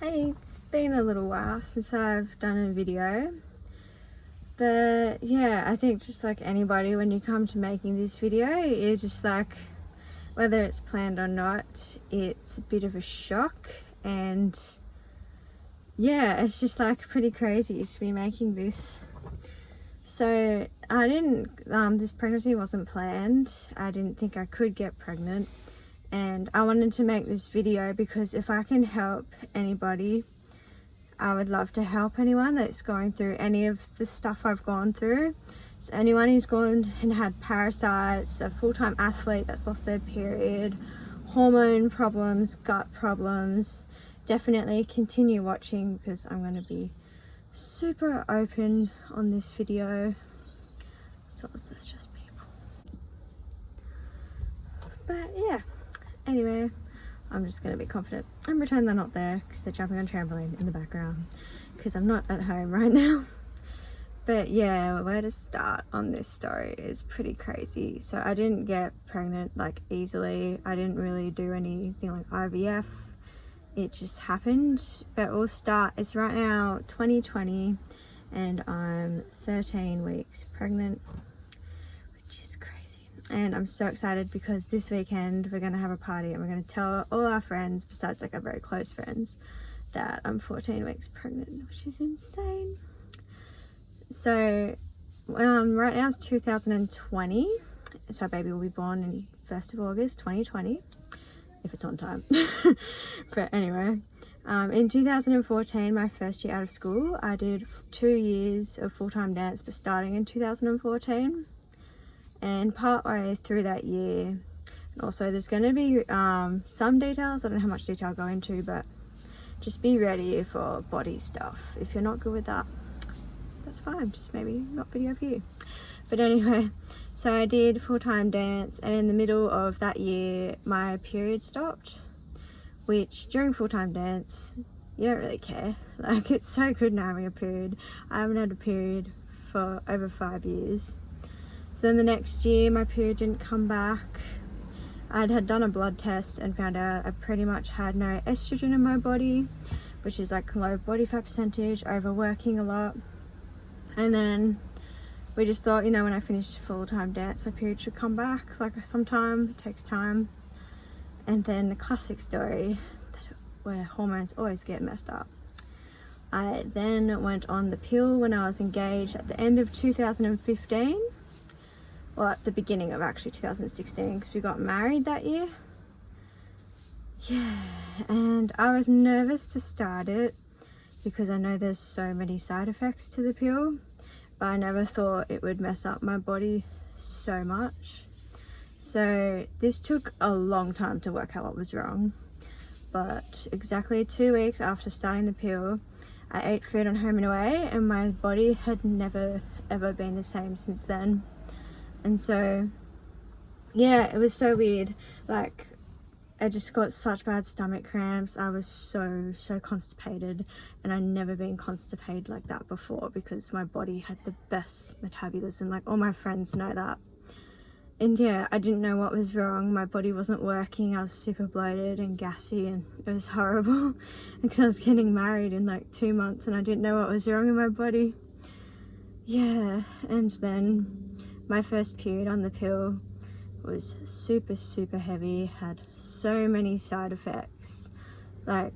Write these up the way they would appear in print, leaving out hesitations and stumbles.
Hey, it's been a little while since I've done a video, but yeah, I think just like anybody, when you come to making this video, you're just like, whether it's planned or not, it's a bit of a shock. And yeah, it's just like pretty crazy to be making this. So I didn't, this pregnancy wasn't planned. I didn't think I could get pregnant. And I wanted to make this video because if I can help anybody, I would love to help anyone that's going through any of the stuff I've gone through. So anyone who's gone and had parasites, a full-time athlete that's lost their period, hormone problems, gut problems, definitely continue watching because I'm going to be super open on this video. So it's just people. But yeah. Anyway, I'm just going to be confident and pretend they're not there because they're jumping on trampoline in the background because I'm not at home right now. But yeah, where to start on this story is pretty crazy. So I didn't get pregnant like easily. I didn't really do anything like IVF. It just happened. But we'll start. It's right now 2020 and I'm 13 weeks pregnant. And I'm so excited because this weekend we're going to have a party and we're going to tell all our friends, besides like our very close friends, that I'm 14 weeks pregnant, which is insane. So right now it's 2020, so our baby will be born in 1st of August 2020, if it's on time. But anyway, in 2014, my first year out of school, I did 2 years of full-time dance, but starting in 2014. And partway through that year, and also there's going to be some details, I don't know how much detail I'll go into, but just be ready for body stuff. If you're not good with that, that's fine, just maybe not video for you. But anyway, so I did full-time dance, and in the middle of that year my period stopped, which during full-time dance you don't really care, like it's so good not having a period. I haven't had a period for over 5 years. Then the next year my period didn't come back. Had done a blood test and found out I pretty much had no estrogen in my body, which is like low body fat percentage, overworking a lot. And then we just thought, you know, when I finished full-time dance, my period should come back like sometime. It takes time. And then the classic story where hormones always get messed up. I then went on the pill when I was engaged at the end of 2015. Well, at the beginning of actually 2016, because we got married that year. Yeah, and I was nervous to start it because I know there's so many side effects to the pill, but I never thought it would mess up my body so much. So this took a long time to work out what was wrong, but exactly 2 weeks after starting the pill, I ate food on home and away, and my body had never ever been the same since then. And so, yeah, it was so weird. Like, I just got such bad stomach cramps. I was so constipated, and I'd never been constipated like that before because my body had the best metabolism. Like, all my friends know that. And yeah, I didn't know what was wrong. My body wasn't working. I was super bloated and gassy, and it was horrible because I was getting married in like 2 months and I didn't know what was wrong in my body. Yeah, and then my first period on the pill was super heavy, had so many side effects. I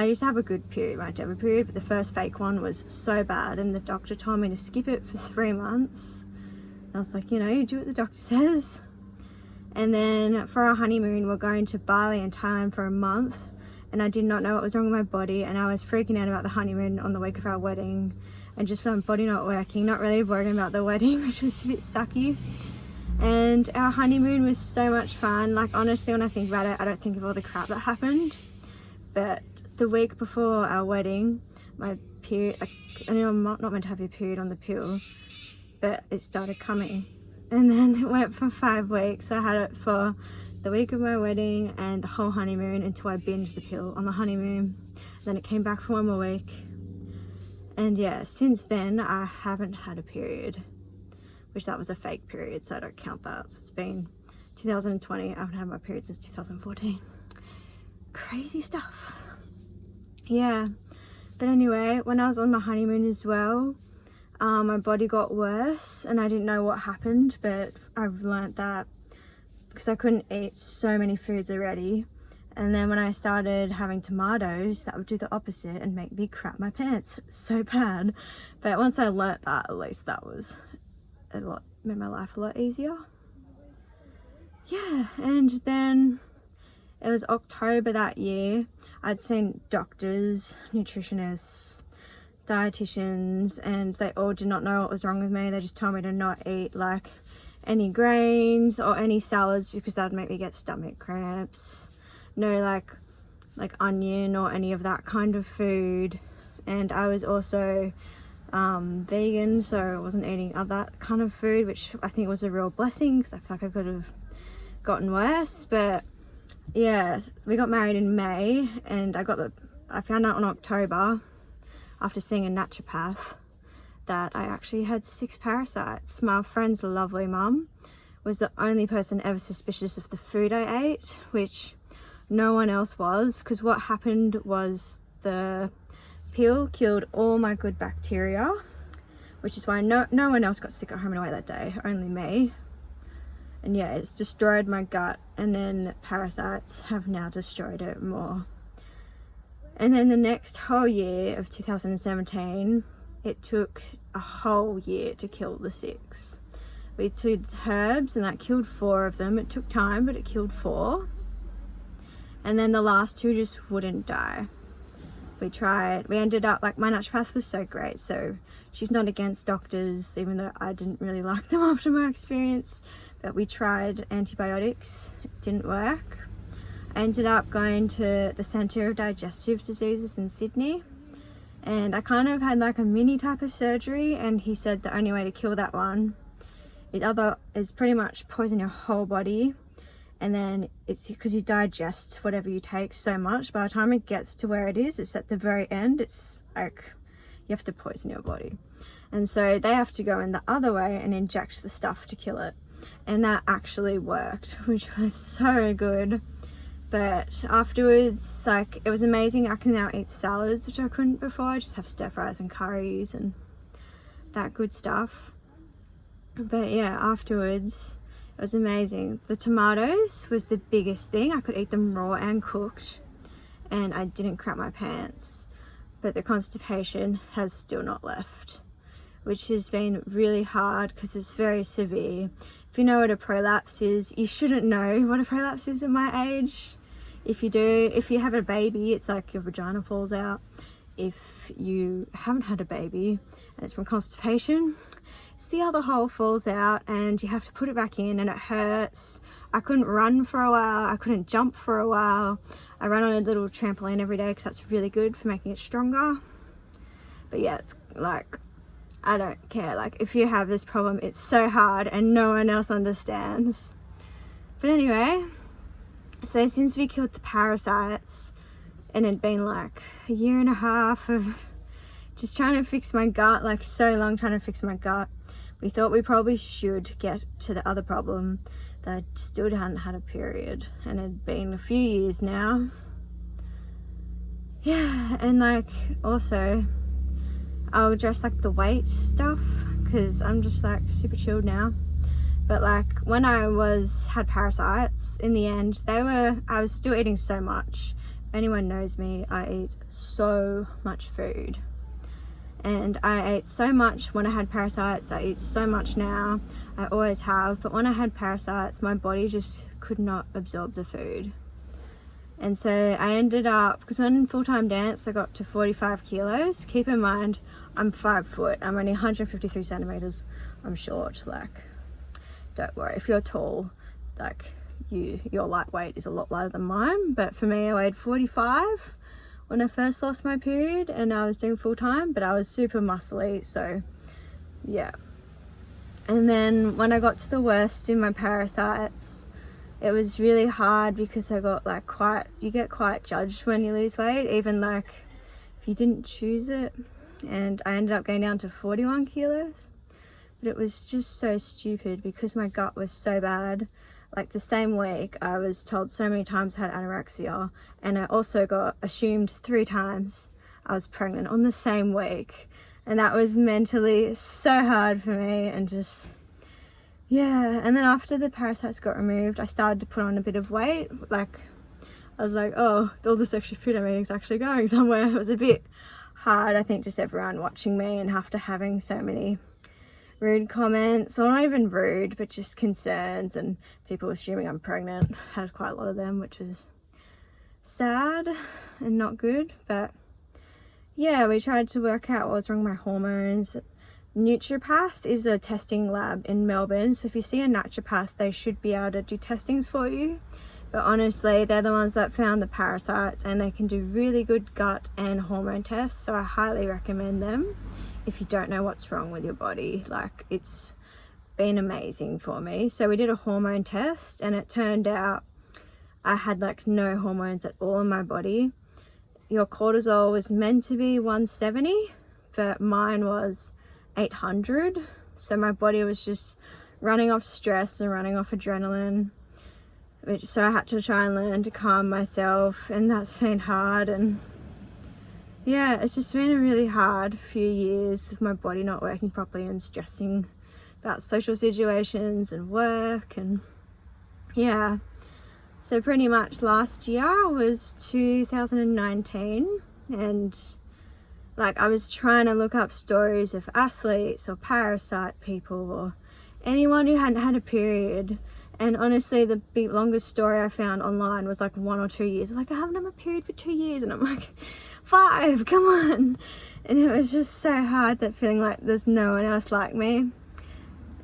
used to have a good period, I have a period, but the first fake one was so bad, and the doctor told me to skip it for 3 months. And I was like, you know, you do what the doctor says. And then for our honeymoon, we're going to Bali and Thailand for a month, and I did not know what was wrong with my body, and I was freaking out about the honeymoon on the week of our wedding. And just my body not working, not really worrying about the wedding, which was a bit sucky. And our honeymoon was so much fun. Like, honestly, when I think about it, I don't think of all the crap that happened. But the week before our wedding, my period, I know I'm not meant to have a period on the pill, but it started coming. And then it went for 5 weeks. I had it for the week of my wedding and the whole honeymoon until I binged the pill on the honeymoon. Then it came back for 1 more week. And yeah, since then I haven't had a period, which that was a fake period, so I don't count that. So it's been 2020, I haven't had my period since 2014. Crazy stuff. yeah. But anyway, when I was on my honeymoon as well, my body got worse and I didn't know what happened, but I've learnt that because I couldn't eat so many foods already. And then when I started having tomatoes, that would do the opposite and make me crap my pants so bad. But once I learnt that, at least that was made my life a lot easier. Yeah, and then it was October that year. I'd seen doctors, nutritionists, dietitians, and they all did not know what was wrong with me. They just told me to not eat like any grains or any salads because that would make me get stomach cramps. No like onion or any of that kind of food. And I was also vegan, so I wasn't eating of that kind of food, which I think was a real blessing because I feel like I could have gotten worse. But yeah, we got married in May and I found out in October after seeing a naturopath that I actually had 6 parasites. My friend's lovely mum was the only person ever suspicious of the food I ate, which no one else was, because what happened was the pill killed all my good bacteria, which is why no one else got sick at home and away that day, only me. And yeah, it's destroyed my gut, and then parasites have now destroyed it more. And then the next whole year of 2017, it took a whole year to kill the 6. We took herbs and that killed 4 of them. It took time, but it killed 4. And then the last 2 just wouldn't die. We ended up, like, my naturopath was so great, so she's not against doctors, even though I didn't really like them after my experience. But we tried antibiotics, it didn't work. I ended up going to the Centre of Digestive Diseases in Sydney, and I kind of had like a mini type of surgery, and he said the only way to kill that one is pretty much poison your whole body, and then it's because you digest whatever you take so much, by the time it gets to where it's at the very end, it's like you have to poison your body. And so they have to go in the other way and inject the stuff to kill it, and that actually worked, which was so good. But afterwards, like, it was amazing. I can now eat salads, which I couldn't before. I just have stir fries and curries and that good stuff. But yeah, afterwards, it was amazing. The tomatoes was the biggest thing. I could eat them raw and cooked, and I didn't crap my pants. But the constipation has still not left, which has been really hard because it's very severe. If you know what a prolapse is, you shouldn't know what a prolapse is at my age. If you do, if you have a baby, it's like your vagina falls out. If you haven't had a baby and it's from constipation, it's the other hole falls out and you have to put it back in and it hurts. I couldn't run for a while. I couldn't jump for a while. I run on a little trampoline every day because that's really good for making it stronger. But yeah, it's like, I don't care. Like, if you have this problem, it's so hard and no one else understands. But anyway, so since we killed the parasites, and it'd been like a year and a half of just trying to fix my gut, like so long trying to fix my gut, we thought we probably should get to the other problem, that I still hadn't had a period, and it'd been a few years now. Yeah, and like also I'll address like the weight stuff because I'm just like super chilled now. But like when I had parasites, in the end, I was still eating so much. If anyone knows me, I eat so much food. And I ate so much when I had parasites. I eat so much now. I always have. But when I had parasites, my body just could not absorb the food. And so I ended up, because on full-time dance, I got to 45 kilos. Keep in mind, I'm 5 foot. I'm only 153 centimeters. I'm short, like, don't worry. If you're tall, like, your lightweight is a lot lighter than mine. But for me, I weighed 45 when I first lost my period and I was doing full-time, but I was super muscly, so yeah. And then when I got to the worst in my parasites, it was really hard because I got like you get quite judged when you lose weight, even like if you didn't choose it. And I ended up going down to 41 kilos. But it was just so stupid because my gut was so bad. like the same week I was told so many times I had anorexia, and I also got assumed 3 times I was pregnant on the same week. And that was mentally so hard for me, and just, yeah. And then after the parasites got removed, I started to put on a bit of weight. Like, I was like, oh, all this extra food I'm eating is actually going somewhere. It was a bit hard, I think, just everyone watching me and having so many rude comments, or not even rude, but just concerns and people assuming I'm pregnant. I had quite a lot of them, which was sad and not good. But yeah, we tried to work out what was wrong with my hormones. Nutripath is a testing lab in Melbourne, so if you see a naturopath, they should be able to do testings for you. But honestly, they're the ones that found the parasites, and they can do really good gut and hormone tests, so I highly recommend them if you don't know what's wrong with your body. Like, it's been amazing for me. So we did a hormone test, and it turned out I had like no hormones at all in my body. Your cortisol was meant to be 170, but mine was 800. So my body was just running off stress and running off adrenaline, so I had to try and learn to calm myself, and that's been hard. And yeah, it's just been a really hard few years of my body not working properly and stressing about social situations and work. And yeah, so pretty much last year was 2019, and like I was trying to look up stories of athletes or parasite people or anyone who hadn't had a period. And honestly, the longest story I found online was like 1 or 2 years. Like, I haven't had my period for 2 years. And I'm like, 5, come on. And it was just so hard, that feeling like there's no one else like me.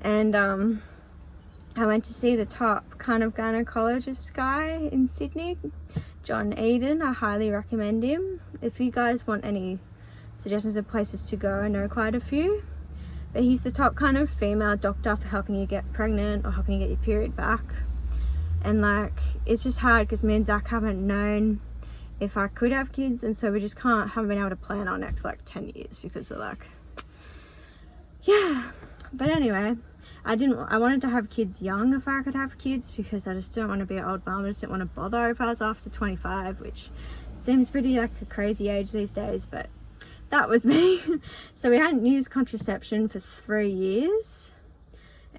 And I went to see the top kind of gynecologist guy in Sydney, John Eden. I highly recommend him. If you guys want any suggestions of places to go, I know quite a few. But he's the top kind of female doctor for helping you get pregnant or helping you get your period back. And like, it's just hard because me and Zach haven't known if I could have kids, and so we just haven't been able to plan our next like 10 years because we're like, yeah. But anyway, I wanted to have kids young if I could have kids, because I just don't want to be an old mum. I just don't want to bother if I was after 25, which seems pretty like a crazy age these days, but that was me. So we hadn't used contraception for 3 years,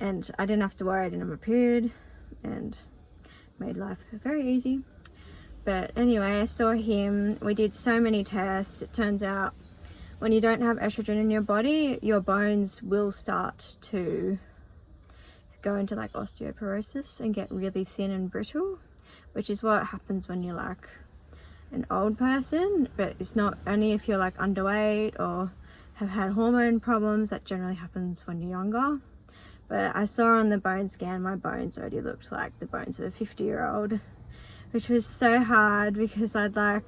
and I didn't have to worry I didn't have a period, and made life very easy. But anyway, I saw him. We did so many tests. It turns out when you don't have estrogen in your body, your bones will start to go into like osteoporosis and get really thin and brittle, which is what happens when you're like an old person. But it's not only if you're like underweight or have had hormone problems. That generally happens when you're younger. But I saw on the bone scan, my bones already looked like the bones of a 50-year-old, which was so hard because I'd like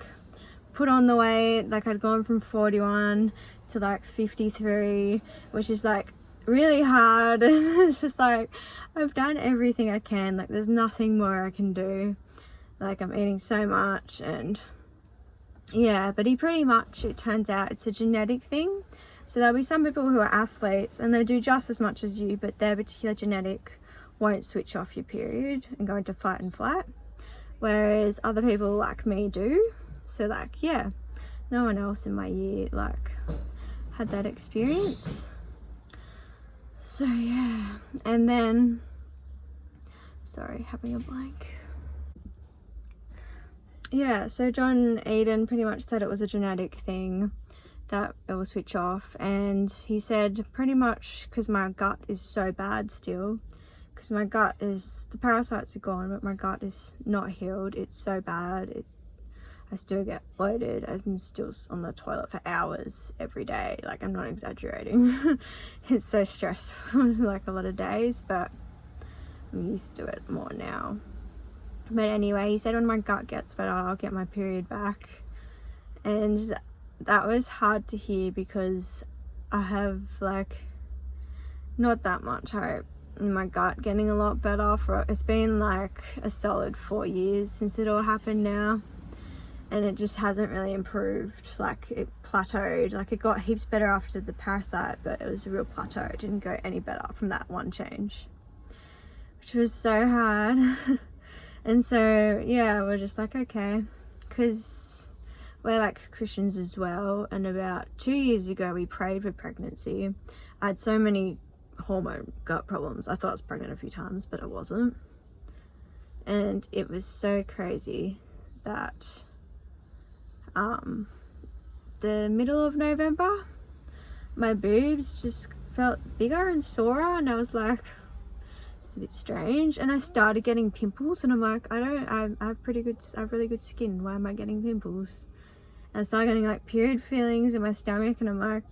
put on the weight. Like, I'd gone from 41 to like 53, which is like really hard. It's just like, I've done everything I can. Like, there's nothing more I can do. Like, I'm eating so much. And yeah, but it turns out it's a genetic thing. So there'll be some people who are athletes and they do just as much as you, but their particular genetic won't switch off your period and go into fight and flight, whereas other people like me do. So like, yeah, no one else in my year like had that experience. So yeah, and then, sorry, having a blank. Yeah, so John Eden pretty much said it was a genetic thing, that it will switch off. And he said pretty much because my gut is so bad still, because my gut is, the parasites are gone, but my gut is not healed. It's so bad. I still get bloated. I'm still on the toilet for hours every day. Like, I'm not exaggerating. It's so stressful, like a lot of days, but I'm used to it more now. But anyway, he said when my gut gets better, I'll get my period back. And that was hard to hear because I have like not that much hope in my gut getting a lot better. It's been like a solid 4 years since it all happened now, and it just hasn't really improved. Like, it plateaued. Like, it got heaps better after the parasite, but it was a real plateau. It didn't go any better from that one change, which which was so hard. And so yeah, we're just like, okay, because we're like Christians as well, and about 2 years ago we prayed for pregnancy. I had so many hormone gut problems. I thought I was pregnant a few times, but I wasn't. And it was so crazy that the middle of November, my boobs just felt bigger and sorer, and I was like, it's a bit strange. And I started getting pimples, and I'm like, I have really good skin. Why am I getting pimples? And I started getting like period feelings in my stomach, and I'm like,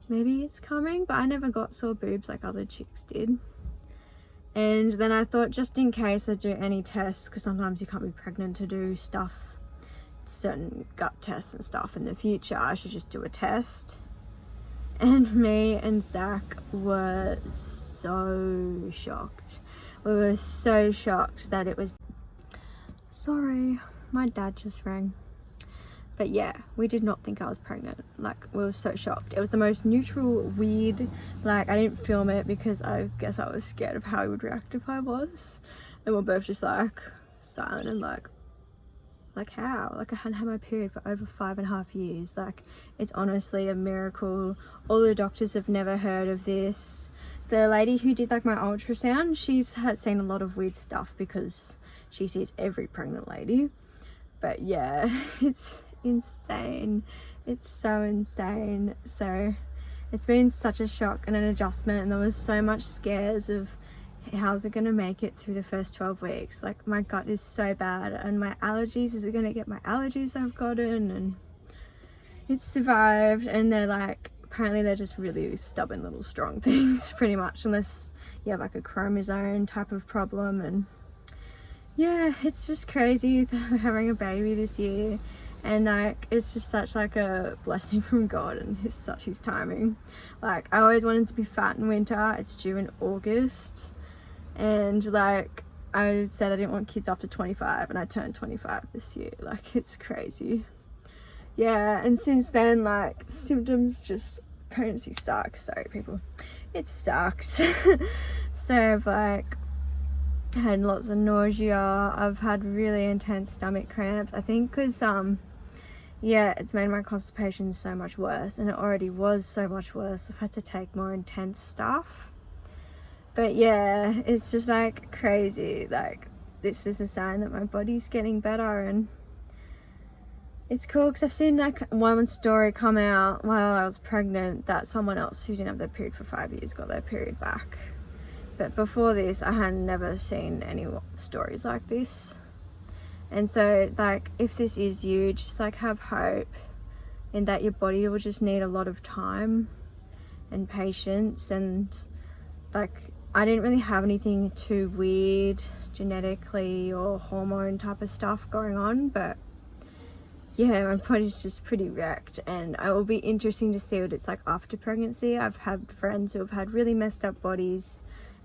maybe it's coming. But I never got sore boobs like other chicks did. And then I thought, just in case I do any tests, because sometimes you can't be pregnant to do stuff, certain gut tests and stuff in the future, I should just do a test. And me and Zach were so shocked. We were so shocked that it was... Sorry, my dad just rang. But yeah, we did not think I was pregnant. Like, we were so shocked. It was the most neutral, weird, like, I didn't film it because I guess I was scared of how he would react if I was. And we're both just like silent and like how? Like, I hadn't had my period for over 5.5 years. Like, it's honestly a miracle. All the doctors have never heard of this. The lady who did like my ultrasound, she's seen a lot of weird stuff because she sees every pregnant lady. But yeah, it's insane. It's so insane. So it's been such a shock and an adjustment, and there was so much scares of how's it gonna make it through the first 12 weeks. Like, my gut is so bad, and my allergies, is it gonna get my allergies I've gotten? And it's survived, and they're like, apparently they're just really stubborn little strong things pretty much, unless you have like a chromosome type of problem. And yeah, it's just crazy having a baby this year, and like, it's just such like a blessing from God, and it's such his timing. Like, I always wanted to be fat in winter. It's due in August, and like, I said I didn't want kids after 25, and I turned 25 this year. Like, it's crazy. Yeah, and since then, like, symptoms just, pregnancy sucks. Sorry people, it sucks. So I've like had lots of nausea. I've had really intense stomach cramps, I think because yeah, it's made my constipation so much worse, and it already was so much worse. I've had to take more intense stuff. But yeah, it's just like crazy. Like, this is a sign that my body's getting better, and it's cool because I've seen like one story come out while I was pregnant that someone else who didn't have their period for 5 years got their period back. But before this, I had never seen any stories like this. And so, like, if this is you, just like have hope in that your body will just need a lot of time and patience. And like, I didn't really have anything too weird genetically or hormone type of stuff going on, but yeah, my body's just pretty wrecked, and it will be interesting to see what it's like after pregnancy. I've had friends who have had really messed up bodies,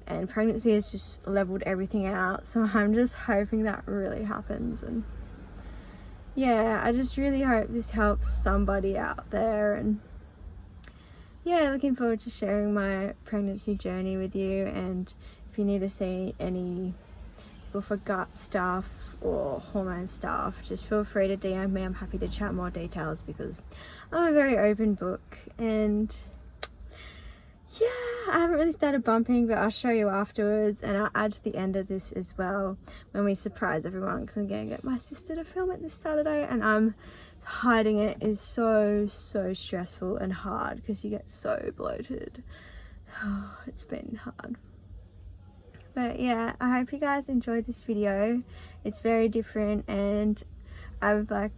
and pregnancy has just leveled everything out. So I'm just hoping that really happens. And yeah, I just really hope this helps somebody out there. And yeah, looking forward to sharing my pregnancy journey with you. And if you need to see any people for gut stuff or hormone stuff, just feel free to DM me. I'm happy to chat more details because I'm a very open book. And yeah, I haven't really started bumping, but I'll show you afterwards, and I'll add to the end of this as well when we surprise everyone, because I'm going to get my sister to film it this Saturday, and hiding it is so stressful and hard because you get so bloated. Oh, it's been hard. But yeah, I hope you guys enjoyed this video. It's very different, and I've like,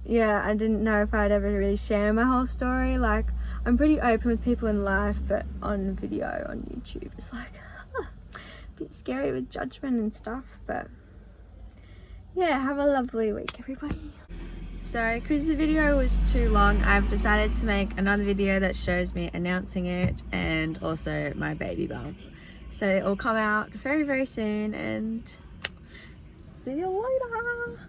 yeah, I didn't know if I'd ever really share my whole story. Like, I'm pretty open with people in life, but on video on YouTube it's like a bit scary with judgment and stuff. But yeah, have a lovely week everybody. So because the video was too long, I've decided to make another video that shows me announcing it and also my baby bump. So it will come out very soon, and see you later.